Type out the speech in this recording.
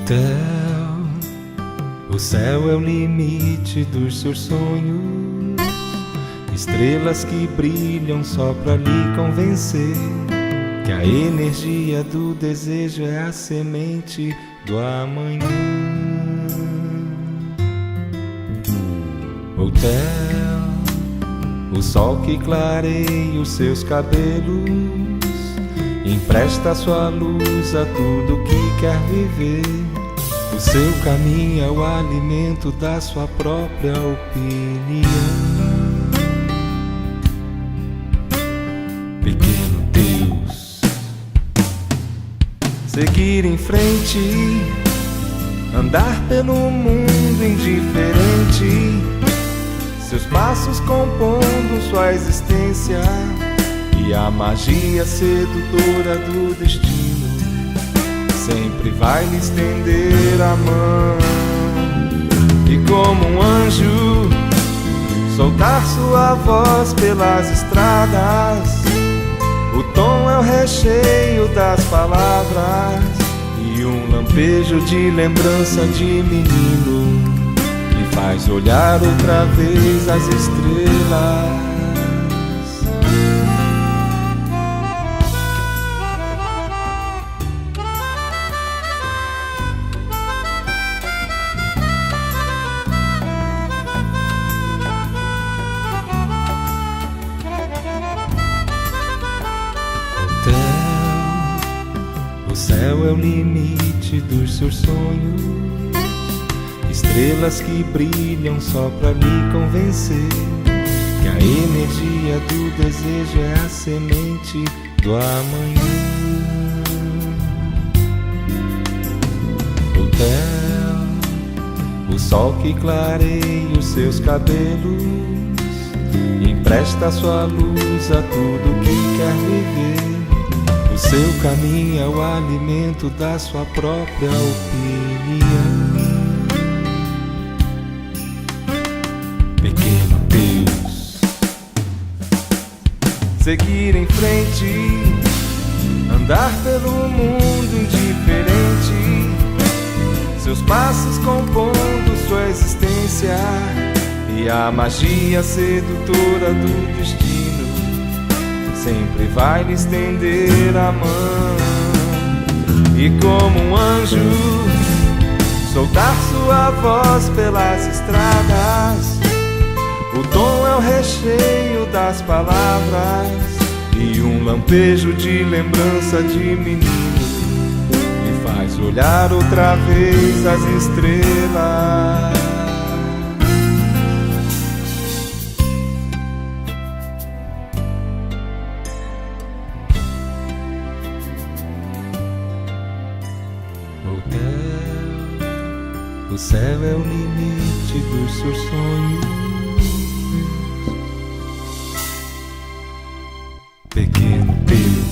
Hotel, o céu é o limite dos seus sonhos, estrelas que brilham só pra lhe convencer que a energia do desejo é a semente do amanhã. Hotel, o sol que clareia os seus cabelos, empresta sua luz a tudo que quer viver. O seu caminho é o alimento da sua própria opinião. Pequeno Deus, seguir em frente, andar pelo mundo indiferente, seus passos compondo sua existência, e a magia sedutora do destino sempre vai lhe estender a mão. E como um anjo, soltar sua voz pelas estradas. O tom é o recheio das palavras, e um lampejo de lembrança de menino lhe faz olhar outra vez as estrelas. O céu é o limite dos seus sonhos, estrelas que brilham só pra lhe convencer que a energia do desejo é a semente do amanhã. Hotel, o sol que clareia os seus cabelos, empresta sua luz a tudo que quer viver. O seu caminho é o alimento da sua própria opinião. Pequeno Deus, seguir em frente, andar pelo mundo indiferente, seus passos compondo sua existência, e a magia sedutora do destino sempre vai lhe estender a mão. E como um anjo, soltar sua voz pelas estradas. O tom é o recheio das palavras, e um lampejo de lembrança de menino lhe faz olhar outra vez as estrelas. Hotel, o céu é o limite dos seus sonhos. Pequeno Deus.